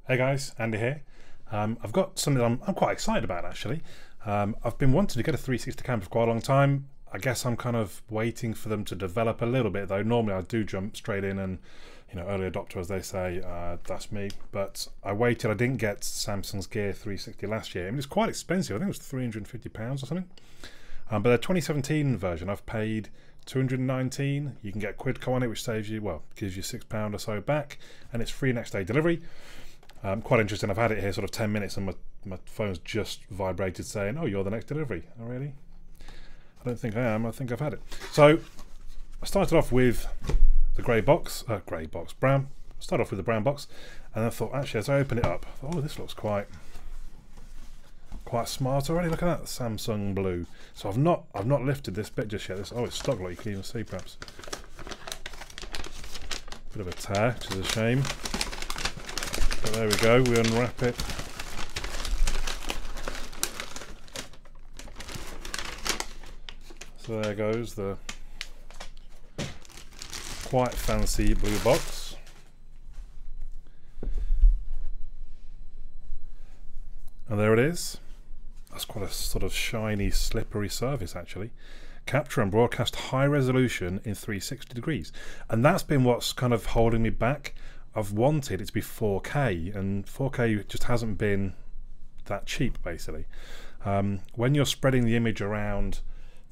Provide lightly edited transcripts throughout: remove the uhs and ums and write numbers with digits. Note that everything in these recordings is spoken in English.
Hey guys, Andy here. I've got something that I'm quite excited about actually. I've been wanting to get a 360 camera for quite a long time. I guess I'm kind of waiting for them to develop a little bit though. Normally I do jump straight in and, early adopter as they say, that's me. But I waited, I didn't get Samsung's Gear 360 last year. I mean, it's quite expensive, I think it was £350 or something. But the 2017 version I've paid 219. You can get Quidco on it, which saves you, well, gives you £6 or so back, and it's free next day delivery. Quite interesting. I've had it here sort of 10 minutes and my phone's just vibrated saying, oh, you're the next delivery. Oh, really? I don't think I am. I think I've had it. So I started off with the brown. Started off with the brown box, and I thought, actually, as I open it up, I thought, oh, this looks quite smart already. Look at that, Samsung blue. So I've not lifted this bit just yet. Oh, it's stuck, like you can even see perhaps. Bit of a tear, which is a shame. But there we go, we unwrap it. So there goes the quite fancy blue box. And there it is. That's quite a sort of shiny, slippery surface actually. Capture and broadcast high resolution in 360 degrees. And that's been what's kind of holding me back. I've wanted it to be 4K, and 4K just hasn't been that cheap basically. When you're spreading the image around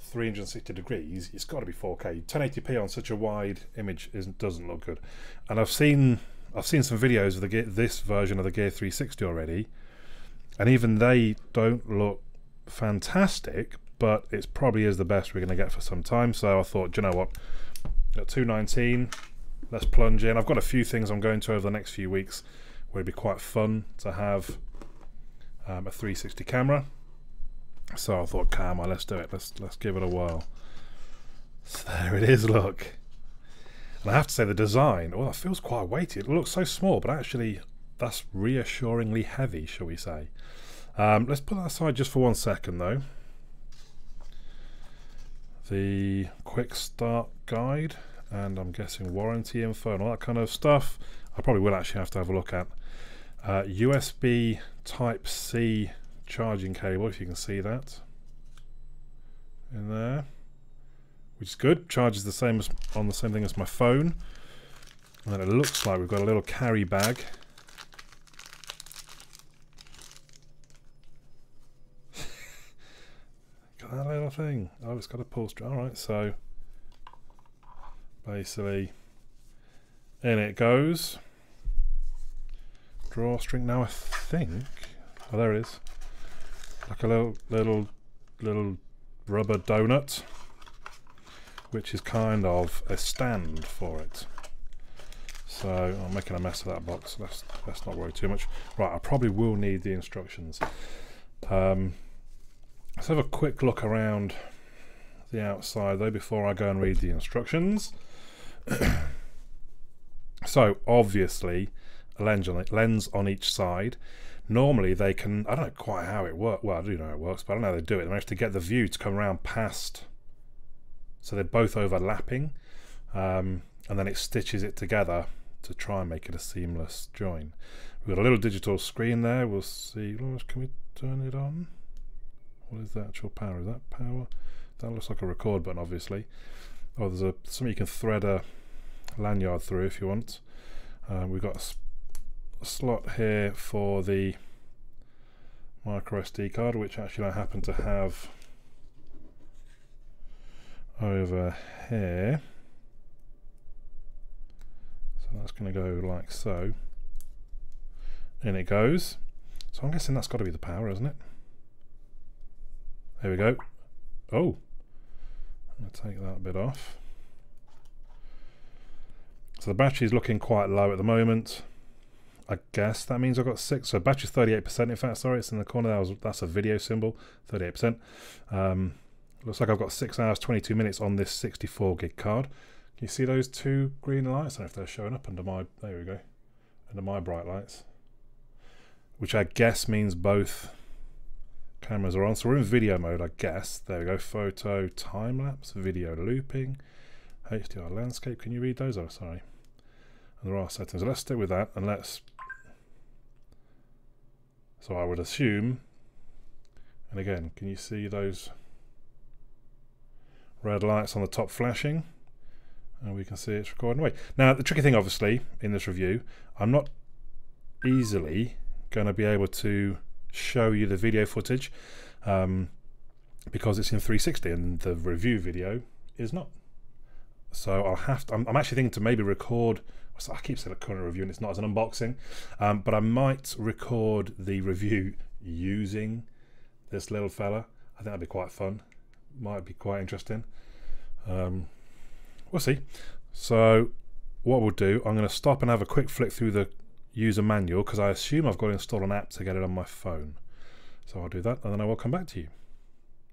360 degrees, it's got to be 4K. 1080p on such a wide image doesn't look good. And I've seen some videos of this version of the Gear 360 already, and even they don't look fantastic, but it probably is the best we're going to get for some time. So I thought, do you know what, at 219, let's plunge in. I've got a few things I'm going to over the next few weeks where it'd be quite fun to have a 360 camera. So I thought, come on, let's do it. Let's give it a whirl. So there it is, look. And I have to say the design, well, it feels quite weighty. It looks so small, but actually that's reassuringly heavy, shall we say. Let's put that aside just for 1 second though. The quick start guide, and I'm guessing warranty info and all that kind of stuff. I probably will actually have to have a look at. USB Type-C charging cable, if you can see that in there, which is good. Charges the same as on the same thing as my phone. And then it looks like we've got a little carry bag. Got that little thing. Oh, it's got a pull string. All right, so basically in it goes. Drawstring. Now I think, oh, there it is, like a little rubber donut, which is kind of a stand for it. So I'm making a mess of that box. Let's not worry too much. Right, I probably will need the instructions. Let's have a quick look around the outside though before I go and read the instructions. So obviously a lens on each side. Normally they can, I don't know quite how it works, well I do know how it works, but I don't know how they do it. They manage to get the view to come around past, so they're both overlapping, and then it stitches it together to try and make it a seamless join. We've got a little digital screen there. We'll see, can we turn it on? What is the actual power? Is that power? That looks like a record button obviously. Oh, there's something you can thread a lanyard through if you want. We've got a slot here for the micro SD card, which actually I happen to have over here. So that's going to go like so. In it goes. So I'm guessing that's got to be the power, isn't it? There we go. Oh, I'm going to take that bit off. So the battery is looking quite low at the moment. I guess that means I've got 6. So battery's 38%. In fact, sorry, it's in the corner. That's a video symbol. 38%. Looks like I've got 6 hours 22 minutes on this 64 gig card. Can you see those two green lights? I don't know if they're showing up under my. There we go. Under my bright lights, which I guess means both cameras are on. So we're in video mode, I guess. There we go. Photo, time lapse, video looping, HDR landscape. Can you read those? Oh, sorry. And there are settings. So let's stick with that and let's So I would assume, and again, can you see those red lights on the top flashing? And we can see it's recording away. Now, the tricky thing, obviously, in this review, I'm not easily going to be able to show you the video footage because it's in 360 and the review video is not. So I'll have to, I'm actually thinking to maybe record, I keep saying a current review and it's not as an unboxing, but I might record the review using this little fella. I think that'd be quite fun. Might be quite interesting. We'll see. So what we'll do, I'm going to stop and have a quick flick through the user manual because I assume I've got to install an app to get it on my phone. So I'll do that and then I will come back to you.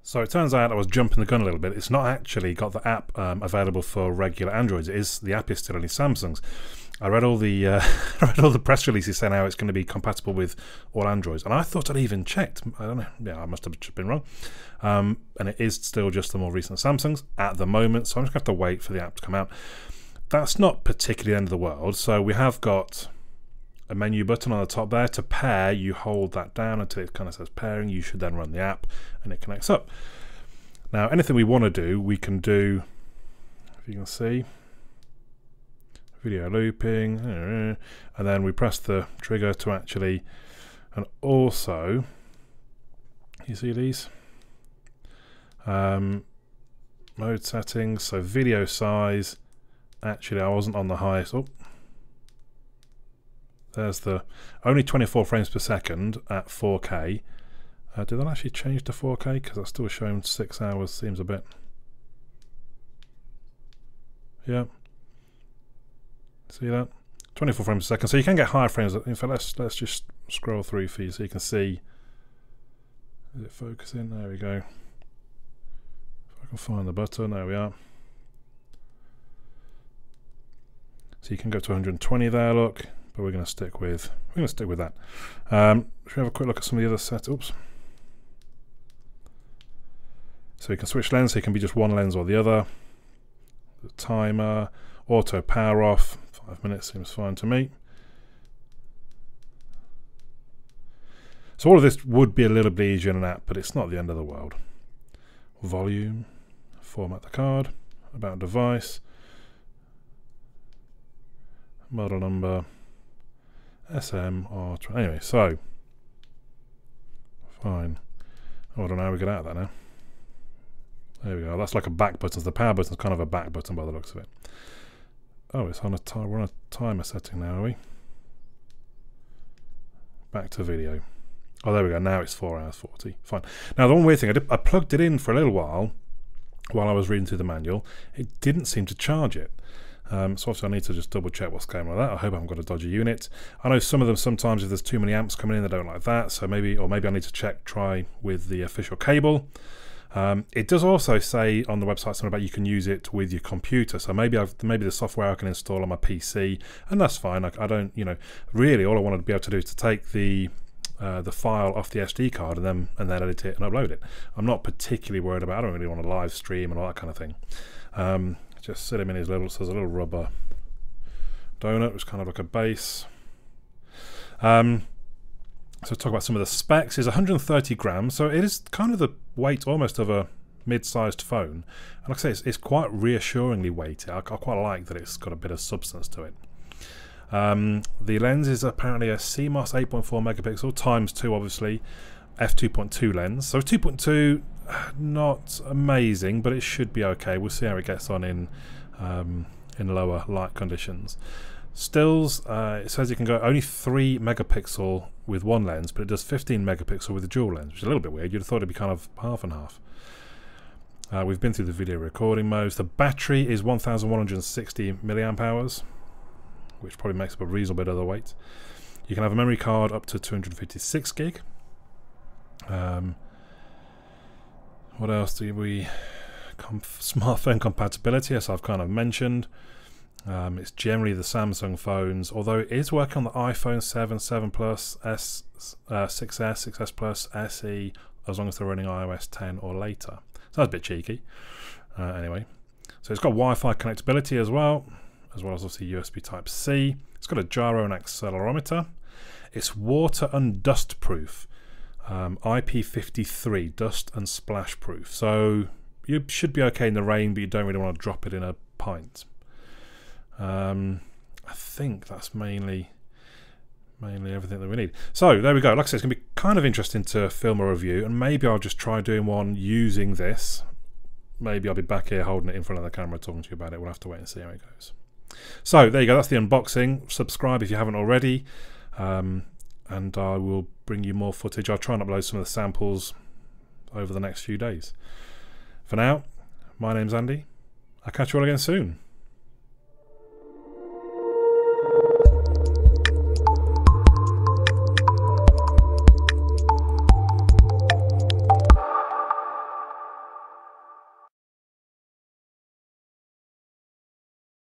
So it turns out I was jumping the gun a little bit. It's not actually got the app available for regular Androids. The app is still only Samsung's. I read all the I read all the press releases saying how it's going to be compatible with all Androids, and I thought I'd even checked. I don't know. Yeah, I must have been wrong. And it is still just the more recent Samsungs at the moment. So I'm just going to have to wait for the app to come out. That's not particularly the end of the world. So we have got a menu button on the top there. To pair, you hold that down until it kind of says pairing. You should then run the app and it connects up. Now, anything we want to do, we can do, if you can see, video looping, and then we press the trigger to actually, and also, you see these? Mode settings, so video size, actually I wasn't on the highest, there's the only 24 frames per second at 4K. Did that actually change to 4K? Because that's still showing 6 hours, seems a bit. Yeah. See that? 24 frames per second. So you can get higher frames. In fact, let's just scroll through for you so you can see. Is it focusing? There we go. If I can find the button, there we are. So you can go to 120 there, look. But we're going to stick with that. Should we have a quick look at some of the other setups? So you can switch lens, so it can be just one lens or the other. The timer, auto power off, 5 minutes seems fine to me. So all of this would be a little bit easier in an app, but it's not the end of the world. Volume, format the card, about device, model number, SM or anyway, so fine. I don't know how we get out of that now. There we go. That's like a back button. The power button's kind of a back button by the looks of it. Oh, it's on a we're on a timer setting now, are we? Back to video. Oh, there we go. Now it's 4 hours 40. Fine. Now the one weird thing, I plugged it in for a little while I was reading through the manual. It didn't seem to charge it. So obviously I need to just double check what's going on with that. I hope I haven't got a dodgy unit. I know some of them sometimes if there's too many amps coming in they don't like that, so maybe I need to try with the official cable. It does also say on the website something about you can use it with your computer, so maybe the software I can install on my PC, and that's fine. I don't, really all I wanted to be able to do is to take the file off the SD card and then edit it and upload it. I'm not particularly worried about. I don't really want to live stream and all that kind of thing. Just sit him in his little, so there's a little rubber donut, which is kind of like a base. So talk about some of the specs. It's 130 grams, so it is kind of the weight almost of a mid-sized phone. And like I say, it's quite reassuringly weighty. I quite like that it's got a bit of substance to it. The lens is apparently a CMOS 8.4 megapixel times 2, obviously, f2.2 lens. So 2.2, not amazing, but it should be okay. We'll see how it gets on in lower light conditions. Stills, it says you can go only 3 megapixel with one lens, but it does 15 megapixel with the dual lens, which is a little bit weird. You'd have thought it'd be kind of half and half. We've been through the video recording modes. The battery is 1160 milliamp hours, which probably makes up a reasonable bit of the weight. You can have a memory card up to 256 gig. What else do we... smartphone compatibility, as I've kind of mentioned. It's generally the Samsung phones, although it is working on the iPhone 7, 7 Plus, 6S, 6S Plus, SE, as long as they're running iOS 10 or later. So that's a bit cheeky. Anyway, so it's got Wi-Fi connectability as well as obviously USB Type-C. It's got a gyro and accelerometer. It's water and dust proof, IP53, dust and splash proof. So you should be okay in the rain, but you don't really want to drop it in a pint. I think that's mainly everything that we need. So there we go. Like I said, it's going to be kind of interesting to film a review, and maybe I'll just try doing one using this. Maybe I'll be back here holding it in front of the camera talking to you about it. We'll have to wait and see how it goes. So there you go. That's the unboxing. Subscribe if you haven't already, and I will bring you more footage. I'll try and upload some of the samples over the next few days. For now, my name's Andy. I'll catch you all again soon.